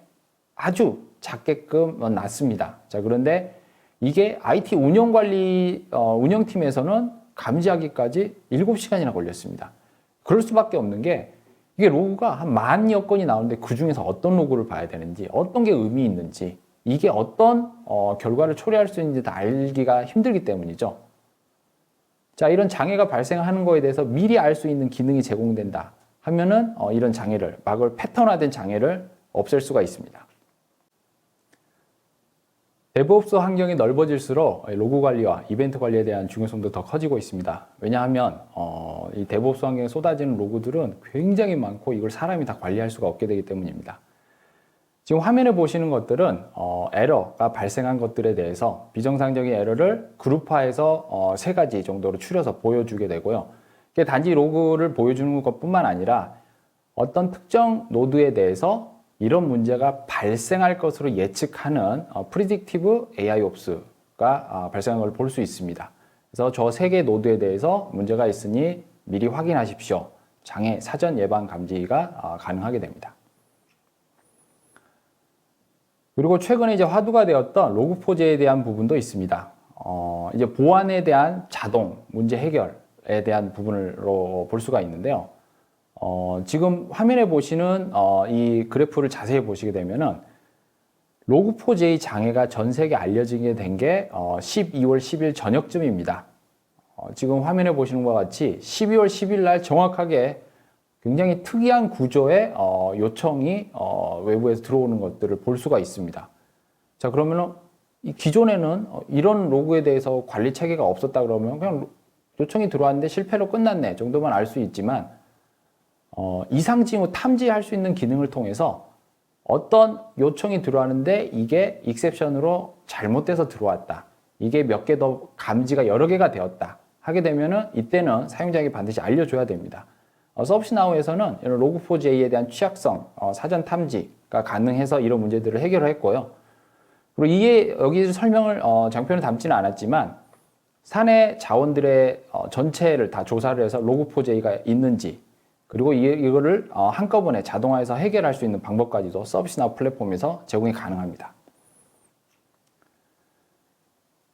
Speaker 2: 아주 작게끔 났습니다. 자, 그런데 이게 IT 운영팀에서는 감지하기까지 7시간이나 걸렸습니다. 그럴 수밖에 없는 게 이게 로그가 한 10,000여 건이 나오는데 그 중에서 어떤 로그를 봐야 되는지, 어떤 게 의미 있는지, 이게 어떤 결과를 초래할 수 있는지 다 알기가 힘들기 때문이죠. 자, 이런 장애가 발생하는 거에 대해서 미리 알 수 있는 기능이 제공된다 하면은 이런 장애를 막을 패턴화된 장애를 없앨 수가 있습니다. 데브옵스 환경이 넓어질수록 로그 관리와 이벤트 관리에 대한 중요성도 더 커지고 있습니다. 왜냐하면 이 데브옵스 환경에 쏟아지는 로그들은 굉장히 많고 이걸 사람이 다 관리할 수가 없게 되기 때문입니다. 지금 화면에 보시는 것들은 에러가 발생한 것들에 대해서 비정상적인 에러를 그룹화해서 3가지 정도로 추려서 보여주게 되고요. 이게 단지 로그를 보여주는 것뿐만 아니라 어떤 특정 노드에 대해서 이런 문제가 발생할 것으로 예측하는 Predictive AIOps가 발생한 걸 볼 수 있습니다. 그래서 저 3개 노드에 대해서 문제가 있으니 미리 확인하십시오. 장애 사전 예방 감지가 가능하게 됩니다. 그리고 최근에 이제 화두가 되었던 로그4j에 대한 부분도 있습니다. 이제 보안에 대한 자동 문제 해결에 대한 부분으로 볼 수가 있는데요. 지금 화면에 보시는 이 그래프를 자세히 보시게 되면은 로그4j 장애가 전 세계에 알려지게 된 게 12월 10일 저녁쯤입니다. 지금 화면에 보시는 것과 같이 12월 10일 날 정확하게 굉장히 특이한 구조의 요청이 외부에서 들어오는 것들을 볼 수가 있습니다. 자, 그러면은 기존에는 이런 로그에 대해서 관리 체계가 없었다 그러면 그냥 요청이 들어왔는데 실패로 끝났네 정도만 알 수 있지만 이상 징후 탐지할 수 있는 기능을 통해서 어떤 요청이 들어왔는데 이게 익셉션으로 잘못돼서 들어왔다. 이게 몇 개 더 감지가 여러 개가 되었다. 하게 되면은 이때는 사용자에게 반드시 알려줘야 됩니다. 서비스나우에서는 이런 로그4j에 대한 취약성, 사전 탐지가 가능해서 이런 문제들을 해결을 했고요. 그리고 이게 여기 설명을 장표는 담지는 않았지만 사내 자원들의 전체를 다 조사를 해서 로그4j가 있는지 그리고 이거를 한꺼번에 자동화해서 해결할 수 있는 방법까지도 서비스나우 플랫폼에서 제공이 가능합니다.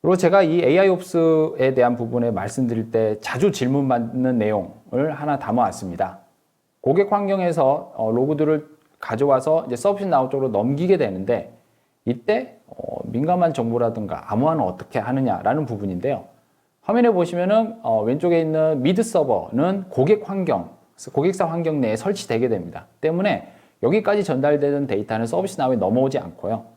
Speaker 2: 그리고 제가 이 AIOps에 대한 부분에 말씀드릴 때 자주 질문받는 내용을 하나 담아왔습니다. 고객 환경에서 로그들을 가져와서 이제 서비스나우 쪽으로 넘기게 되는데 이때 민감한 정보라든가 암호화는 어떻게 하느냐라는 부분인데요. 화면에 보시면은 왼쪽에 있는 미드 서버는 고객사 환경 내에 설치되게 됩니다. 때문에 여기까지 전달되는 데이터는 서비스나우에 넘어오지 않고요.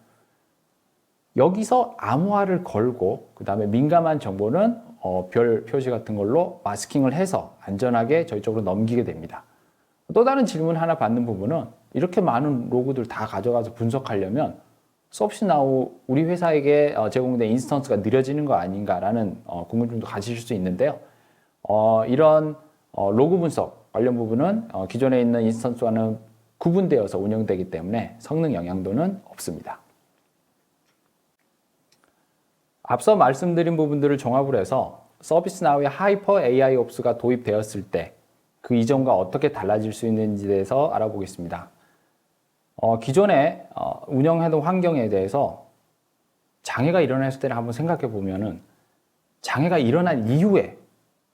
Speaker 2: 여기서 암호화를 걸고 그 다음에 민감한 정보는 별 표시 같은 걸로 마스킹을 해서 안전하게 저희 쪽으로 넘기게 됩니다. 또 다른 질문 하나 받는 부분은 이렇게 많은 로그들 다 가져가서 분석하려면 서비스나우 우리 회사에게 제공된 인스턴스가 느려지는 거 아닌가라는 궁금증도 가지실 수 있는데요. 이런 로그 분석 관련 부분은 기존에 있는 인스턴스와는 구분되어서 운영되기 때문에 성능 영향도는 없습니다. 앞서 말씀드린 부분들을 종합을 해서 서비스나우의 하이퍼 AIOps가 도입되었을 때 그 이전과 어떻게 달라질 수 있는지에 대해서 알아보겠습니다. 기존에 운영하던 환경에 대해서 장애가 일어났을 때를 한번 생각해 보면은 장애가 일어난 이후에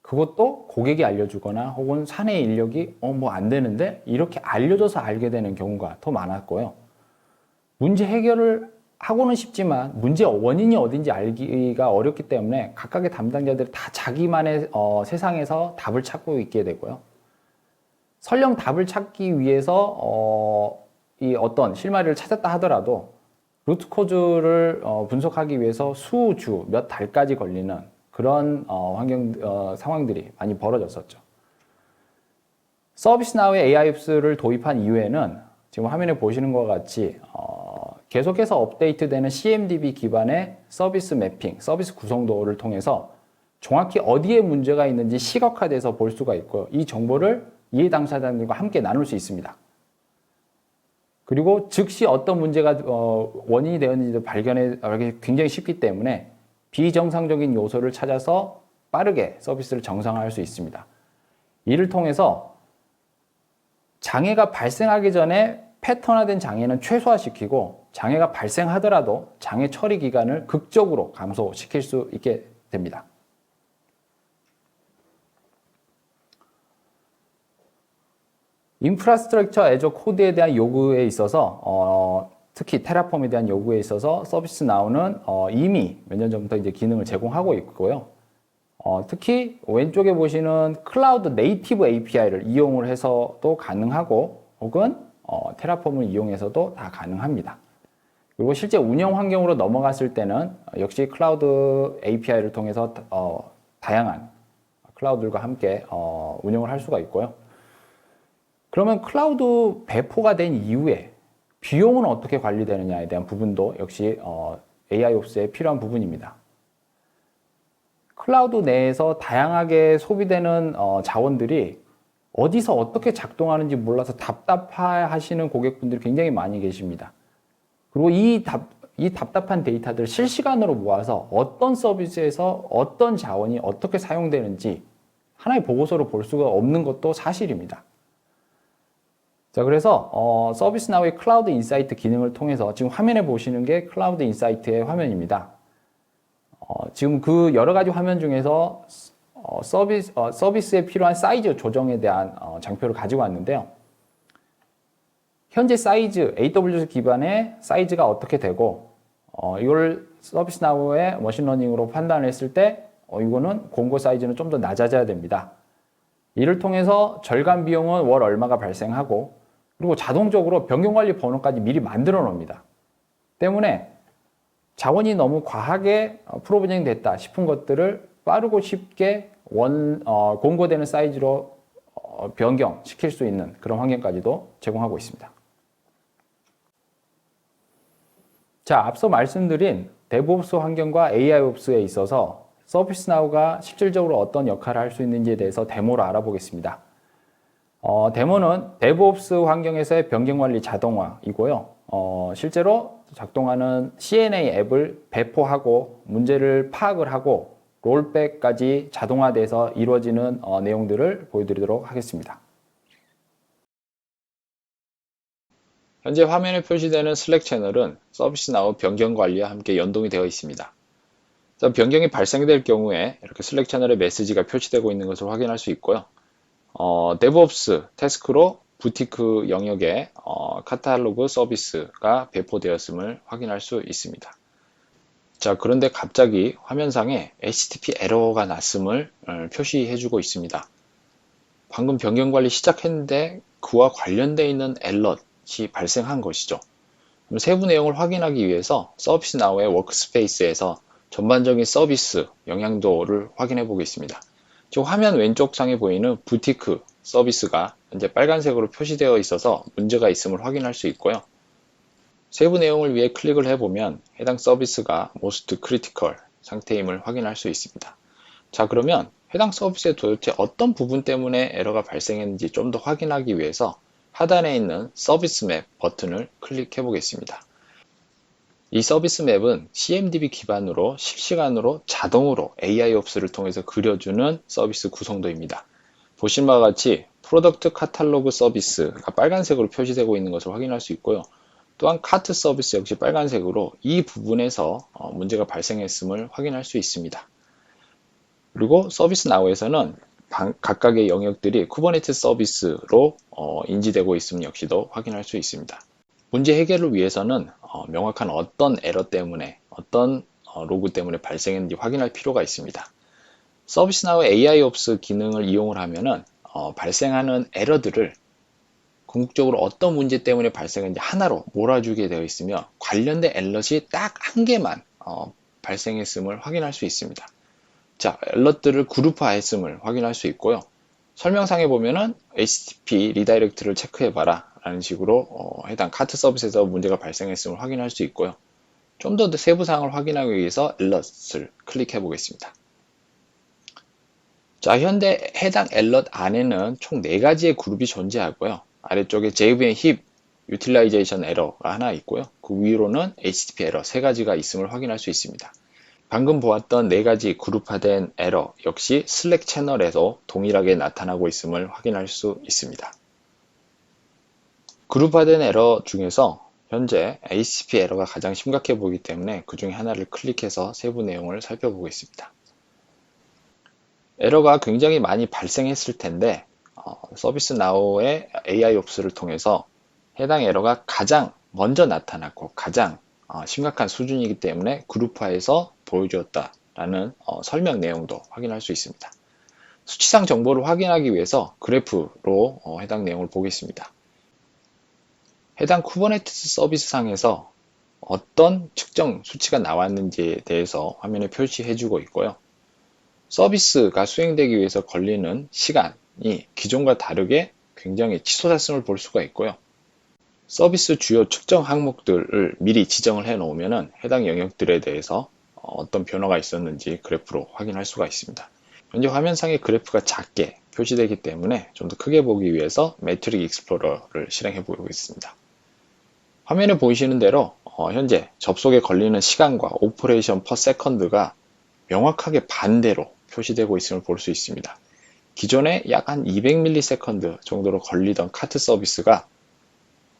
Speaker 2: 그것도 고객이 알려주거나 혹은 사내 인력이 뭐 안 되는데 이렇게 알려줘서 알게 되는 경우가 더 많았고요. 문제 해결을 하고는 싶지만 문제 원인이 어딘지 알기가 어렵기 때문에 각각의 담당자들이 다 자기만의 세상에서 답을 찾고 있게 되고요. 설령 답을 찾기 위해서 이 어떤 실마리를 찾았다 하더라도 루트 코즈를 분석하기 위해서 수주, 몇 달까지 걸리는 그런 상황들이 많이 벌어졌었죠. 서비스나우에 AIOPS를 도입한 이후에는 지금 화면에 보시는 것 같이 계속해서 업데이트되는 CMDB 기반의 서비스 매핑, 서비스 구성도를 통해서 정확히 어디에 문제가 있는지 시각화돼서 볼 수가 있고요. 이 정보를 이해 당사자들과 함께 나눌 수 있습니다. 그리고 즉시 어떤 문제가 원인이 되었는지도 발견하기 굉장히 쉽기 때문에 비정상적인 요소를 찾아서 빠르게 서비스를 정상화할 수 있습니다. 이를 통해서 장애가 발생하기 전에 패턴화된 장애는 최소화시키고 장애가 발생하더라도 장애 처리 기간을 극적으로 감소시킬 수 있게 됩니다. 인프라스트럭처 애저 코드에 대한 요구에 있어서 특히 테라폼에 대한 요구에 있어서 서비스나우는 이미 몇 년 전부터 이제 기능을 제공하고 있고요. 특히 왼쪽에 보시는 클라우드 네이티브 API를 이용을 해서도 가능하고 혹은 테라폼을 이용해서도 다 가능합니다. 그리고 실제 운영 환경으로 넘어갔을 때는 역시 클라우드 API를 통해서 다양한 클라우드들과 함께 운영을 할 수가 있고요. 그러면 클라우드 배포가 된 이후에 비용은 어떻게 관리되느냐에 대한 부분도 역시 AIOPS에 필요한 부분입니다. 클라우드 내에서 다양하게 소비되는 자원들이 어디서 어떻게 작동하는지 몰라서 답답하시는 고객분들이 굉장히 많이 계십니다. 그리고 이 답답한 데이터들을 실시간으로 모아서 어떤 서비스에서 어떤 자원이 어떻게 사용되는지 하나의 보고서로 볼 수가 없는 것도 사실입니다. 자, 그래서 서비스나우의 클라우드 인사이트 기능을 통해서 지금 화면에 보시는 게 클라우드 인사이트의 화면입니다. 지금 그 여러 가지 화면 중에서 서비스에 필요한 사이즈 조정에 대한 장표를 가지고 왔는데요. 현재 사이즈, AWS 기반의 사이즈가 어떻게 되고 이걸 서비스나우의 머신러닝으로 판단을 했을 때 이거는 공고 사이즈는 좀 더 낮아져야 됩니다. 이를 통해서 절감 비용은 월 얼마가 발생하고 그리고 자동적으로 변경관리 번호까지 미리 만들어 놓습니다. 때문에 자원이 너무 과하게 프로비저닝 됐다 싶은 것들을 빠르고 쉽게 공고되는 사이즈로 변경시킬 수 있는 그런 환경까지도 제공하고 있습니다. 자, 앞서 말씀드린 DevOps 환경과 AIOPS에 있어서 서비스나우가 실질적으로 어떤 역할을 할 수 있는지에 대해서 데모로 알아보겠습니다. 데모는 DevOps 환경에서의 변경관리 자동화이고요. 실제로 작동하는 CNA 앱을 배포하고 문제를 파악을 하고 롤백까지 자동화돼서 이루어지는 내용들을 보여드리도록 하겠습니다. 현재 화면에 표시되는 슬랙 채널은 서비스나우 변경 관리와 함께 연동이 되어 있습니다. 변경이 발생될 경우에 이렇게 슬랙 채널에 메시지가 표시되고 있는 것을 확인할 수 있고요. DevOps 태스크로 부티크 영역에 카탈로그 서비스가 배포되었음을 확인할 수 있습니다. 자, 그런데 갑자기 화면상에 HTTP 에러가 났음을 표시해주고 있습니다. 방금 변경 관리 시작했는데 그와 관련되어 있는 에러이 발생한 것이죠. 그럼 세부 내용을 확인하기 위해서 서비스나우의 워크스페이스에서 전반적인 서비스 영향도를 확인해 보겠습니다. 지금 화면 왼쪽 상에 보이는 부티크 서비스가 현재 빨간색으로 표시되어 있어서 문제가 있음을 확인할 수 있고요. 세부 내용을 위해 클릭을 해보면 해당 서비스가 Most Critical 상태임을 확인할 수 있습니다. 자, 그러면 해당 서비스의 도대체 어떤 부분 때문에 에러가 발생했는지 좀 더 확인하기 위해서 하단에 있는 서비스 맵 버튼을 클릭해 보겠습니다. 이 서비스 맵은 CMDB 기반으로 실시간으로 자동으로 AIOPS를 통해서 그려주는 서비스 구성도입니다. 보신 바와 같이 프로덕트 카탈로그 서비스가 빨간색으로 표시되고 있는 것을 확인할 수 있고요. 또한 카트 서비스 역시 빨간색으로 이 부분에서 문제가 발생했음을 확인할 수 있습니다. 그리고 서비스나우에서는 각각의 영역들이 쿠버네티스 서비스로 인지되고 있음 역시도 확인할 수 있습니다. 문제 해결을 위해서는 명확한 어떤 에러 때문에 어떤 로그 때문에 발생했는지 확인할 필요가 있습니다. 서비스나우 AIOPS 기능을 이용을 하면은 발생하는 에러들을 궁극적으로 어떤 문제 때문에 발생했는지 하나로 몰아주게 되어 있으며 관련된 알럿이 딱 한 개만 발생했음을 확인할 수 있습니다. 자, 알럿들을 그룹화했음을 확인할 수 있고요. 설명상에 보면은 HTTP 리다이렉트를 체크해봐라 라는 식으로 해당 카트 서비스에서 문제가 발생했음을 확인할 수 있고요. 좀 더 세부 사항을 확인하기 위해서 Alert을 클릭해 보겠습니다. 자, 현재 해당 Alert 안에는 총 4가지의 그룹이 존재하고요. 아래쪽에 JVM 힙 유틸라이제이션 에러가 하나 있고요. 그 위로는 HTTP 에러 3가지가 있음을 확인할 수 있습니다. 방금 보았던 4가지 그룹화된 에러 역시 슬랙 채널에도 동일하게 나타나고 있음을 확인할 수 있습니다. 그룹화된 에러 중에서 현재 HTTP 에러가 가장 심각해 보이기 때문에 그 중에 하나를 클릭해서 세부 내용을 살펴보겠습니다. 에러가 굉장히 많이 발생했을 텐데 서비스나우의 AIOps를 통해서 해당 에러가 가장 먼저 나타났고 가장 심각한 수준이기 때문에 그룹화해서 보여주었다라는 설명 내용도 확인할 수 있습니다. 수치상 정보를 확인하기 위해서 그래프로 해당 내용을 보겠습니다. 해당 쿠버네티스 서비스상에서 어떤 측정 수치가 나왔는지에 대해서 화면에 표시해주고 있고요. 서비스가 수행되기 위해서 걸리는 시간이 기존과 다르게 굉장히 치솟았음을 볼 수가 있고요. 서비스 주요 측정 항목들을 미리 지정을 해 놓으면 해당 영역들에 대해서 어떤 변화가 있었는지 그래프로 확인할 수가 있습니다. 현재 화면상의 그래프가 작게 표시되기 때문에 좀 더 크게 보기 위해서 매트릭 익스플로러를 실행해 보겠습니다. 화면에 보이시는 대로 현재 접속에 걸리는 시간과 오퍼레이션 퍼 세컨드가 명확하게 반대로 표시되고 있음을 볼 수 있습니다. 기존에 약 한 200ms 정도로 걸리던 카트 서비스가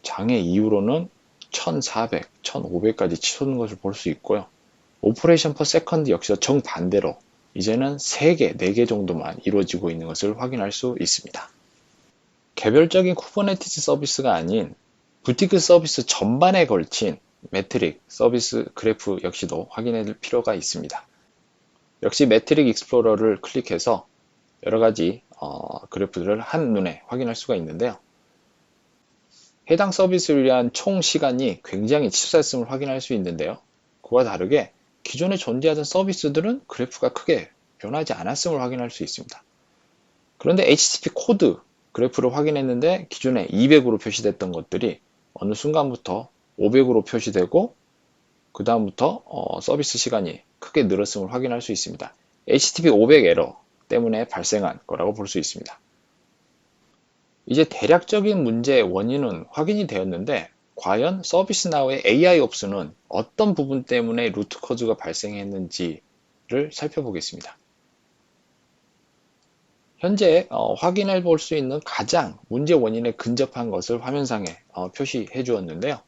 Speaker 2: 장애 이후로는 1400, 1500까지 치솟는 것을 볼 수 있고요. 오퍼레이션 퍼 세컨드 역시 정반대로 이제는 3개, 4개 정도만 이루어지고 있는 것을 확인할 수 있습니다. 개별적인 쿠버네티스 서비스가 아닌 부티크 서비스 전반에 걸친 매트릭 서비스 그래프 역시도 확인할 필요가 있습니다. 역시 매트릭 익스플로러를 클릭해서 여러가지 그래프들을 한눈에 확인할 수가 있는데요. 해당 서비스를 위한 총 시간이 굉장히 치솟았음을 확인할 수 있는데요. 그와 다르게 기존에 존재하던 서비스들은 그래프가 크게 변하지 않았음을 확인할 수 있습니다. 그런데 HTTP 코드 그래프를 확인했는데 기존에 200으로 표시됐던 것들이 어느 순간부터 500으로 표시되고 그 다음부터 서비스 시간이 크게 늘었음을 확인할 수 있습니다. HTTP 500 에러 때문에 발생한 거라고 볼 수 있습니다. 이제 대략적인 문제의 원인은 확인이 되었는데 과연 서비스나우의 AIOps는 어떤 부분 때문에 루트 코즈가 발생했는지를 살펴보겠습니다. 현재 확인해 볼 수 있는 가장 문제 원인에 근접한 것을 화면상에 표시해 주었는데요.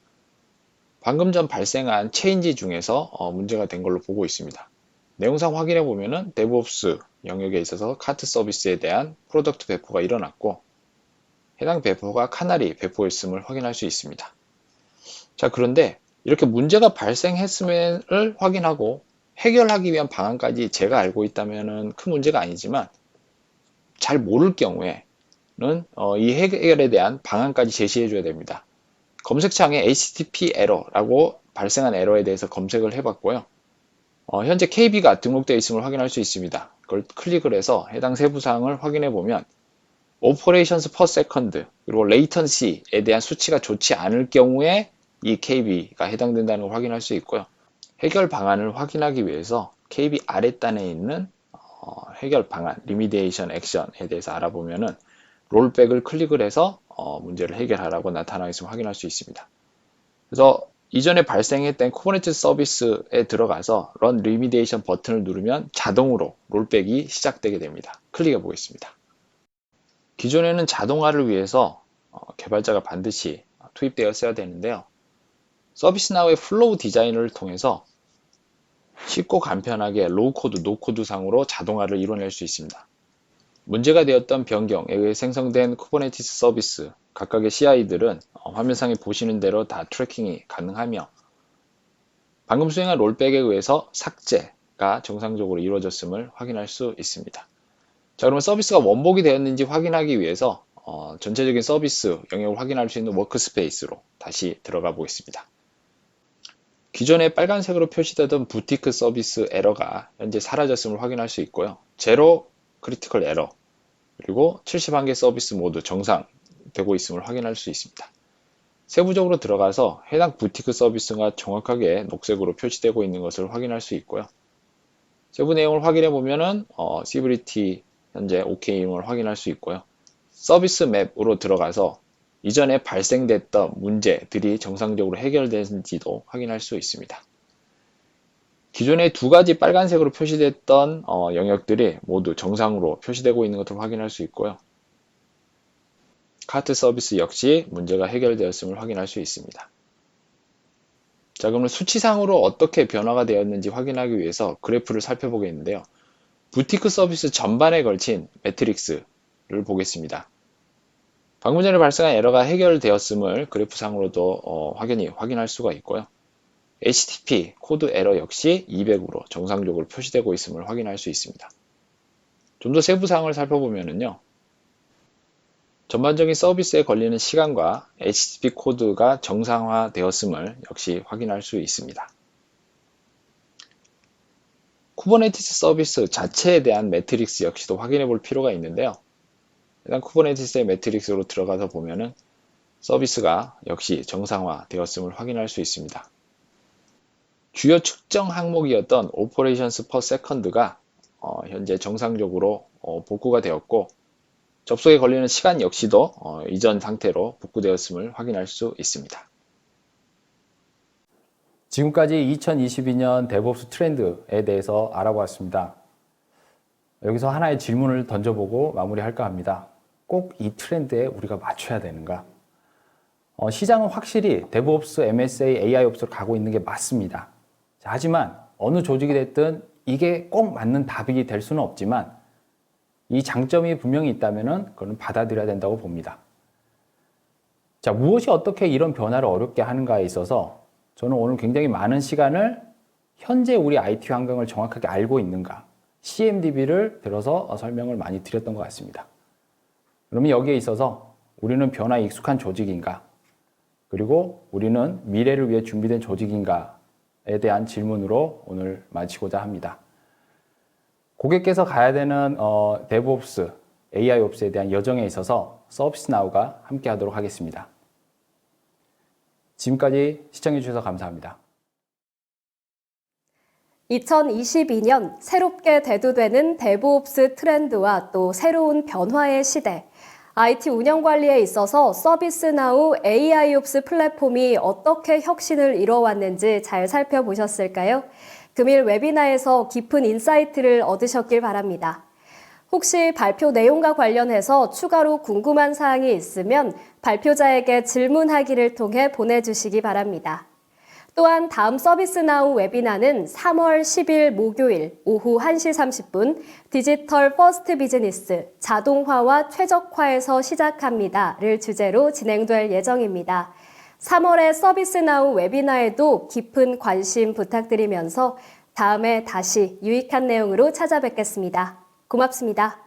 Speaker 2: 방금 전 발생한 체인지 중에서 문제가 된 걸로 보고 있습니다. 내용상 확인해 보면은 DevOps 영역에 있어서 카트 서비스에 대한 프로덕트 배포가 일어났고 해당 배포가 카나리 배포했음을 확인할 수 있습니다. 자, 그런데 이렇게 문제가 발생했음을 확인하고 해결하기 위한 방안까지 제가 알고 있다면 큰 문제가 아니지만 잘 모를 경우에는 이 해결에 대한 방안까지 제시해 줘야 됩니다. 검색창에 HTTP 에러라고 발생한 에러에 대해서 검색을 해봤고요. 현재 KB가 등록되어 있음을 확인할 수 있습니다. 그걸 클릭을 해서 해당 세부사항을 확인해 보면 Operations per second 그리고 Latency에 대한 수치가 좋지 않을 경우에 이 KB가 해당된다는 걸 확인할 수 있고요. 해결 방안을 확인하기 위해서 KB 아랫단에 있는 해결 방안, Remediation Action에 대해서 알아보면은 롤백을 클릭을 해서 문제를 해결하라고 나타나 있음을 확인할 수 있습니다. 그래서 이전에 발생했던 쿠버네티스 서비스에 들어가서 Run Remediation 버튼을 누르면 자동으로 롤백이 시작되게 됩니다. 클릭해 보겠습니다. 기존에는 자동화를 위해서 개발자가 반드시 투입되었어야 되는데요. 서비스나우의 플로우 디자인을 통해서 쉽고 간편하게 로우 코드, 노 코드 상으로 자동화를 이뤄낼 수 있습니다. 문제가 되었던 변경에 의해 생성된 쿠버네티스 서비스 각각의 CI들은 화면상에 보시는 대로 다 트래킹이 가능하며 방금 수행한 롤백에 의해서 삭제가 정상적으로 이루어졌음을 확인할 수 있습니다. 자, 그러면 서비스가 원복이 되었는지 확인하기 위해서 전체적인 서비스 영역을 확인할 수 있는 워크스페이스로 다시 들어가 보겠습니다. 기존에 빨간색으로 표시되던 부티크 서비스 에러가 현재 사라졌음을 확인할 수 있고요. 제로 크리티컬 에러,
Speaker 3: 그리고 71개 서비스 모두 정상되고 있음을 확인할 수 있습니다. 세부적으로 들어가서 해당 부티크 서비스가 정확하게 녹색으로 표시되고 있는 것을 확인할 수 있고요. 세부 내용을 확인해 보면은 시브리티 현재 OK임을 확인할 수 있고요. 서비스 맵으로 들어가서 이전에 발생됐던 문제들이 정상적으로 해결되는지도 확인할 수 있습니다. 기존에 두 가지 빨간색으로 표시됐던 영역들이 모두 정상으로 표시되고 있는 것을 확인할 수 있고요. 카트 서비스 역시 문제가 해결되었음을 확인할 수 있습니다. 자, 그러면 수치상으로 어떻게 변화가 되었는지 확인하기 위해서 그래프를 살펴보겠는데요. 부티크 서비스 전반에 걸친 매트릭스를 보겠습니다. 방금 전에 발생한 에러가 해결되었음을 그래프상으로도 확인할 수가 있고요. HTTP 코드 에러 역시 200으로 정상적으로 표시되고 있음을 확인할 수 있습니다. 좀 더 세부 사항을 살펴보면요. 전반적인 서비스에 걸리는 시간과 HTTP 코드가 정상화되었음을 역시 확인할 수 있습니다. 쿠버네티스 서비스 자체에 대한 매트릭스 역시도 확인해 볼 필요가 있는데요. 일단 쿠버네티스의 매트릭스로 들어가서 보면은 서비스가 역시 정상화되었음을 확인할 수 있습니다. 주요 측정 항목이었던 Operations per Second가 현재 정상적으로 복구가 되었고 접속에 걸리는 시간 역시도 이전 상태로 복구되었음을 확인할 수 있습니다.
Speaker 2: 지금까지 2022년 데브옵스 트렌드에 대해서 알아보았습니다. 여기서 하나의 질문을 던져보고 마무리할까 합니다. 꼭 이 트렌드에 우리가 맞춰야 되는가? 시장은 확실히 데브옵스, MSA, AIOPS로 가고 있는 게 맞습니다. 자, 하지만 어느 조직이 됐든 이게 꼭 맞는 답이 될 수는 없지만 이 장점이 분명히 있다면 그건 받아들여야 된다고 봅니다. 자, 무엇이 어떻게 이런 변화를 어렵게 하는가에 있어서 저는 오늘 굉장히 많은 시간을 현재 우리 IT 환경을 정확하게 알고 있는가, CMDB를 들어서 설명을 많이 드렸던 것 같습니다. 그러면 여기에 있어서 우리는 변화에 익숙한 조직인가, 그리고 우리는 미래를 위해 준비된 조직인가에 대한 질문으로 오늘 마치고자 합니다. 고객께서 가야 되는 DevOps, AIOPS에 대한 여정에 있어서 서비스나우가 함께 하도록 하겠습니다. 지금까지 시청해 주셔서 감사합니다.
Speaker 1: 2022년 새롭게 대두되는 데브옵스 트렌드와 또 새로운 변화의 시대, IT 운영 관리에 있어서 서비스나우 AIOPS 플랫폼이 어떻게 혁신을 이뤄왔는지 잘 살펴보셨을까요? 금일 웨비나에서 깊은 인사이트를 얻으셨길 바랍니다. 혹시 발표 내용과 관련해서 추가로 궁금한 사항이 있으면 발표자에게 질문하기를 통해 보내주시기 바랍니다. 또한 다음 서비스나우 웨비나는 3월 10일 목요일 오후 1시 30분 디지털 퍼스트 비즈니스 자동화와 최적화에서 시작합니다를 주제로 진행될 예정입니다. 3월의 서비스나우 웨비나에도 깊은 관심 부탁드리면서 다음에 다시 유익한 내용으로 찾아뵙겠습니다. 고맙습니다.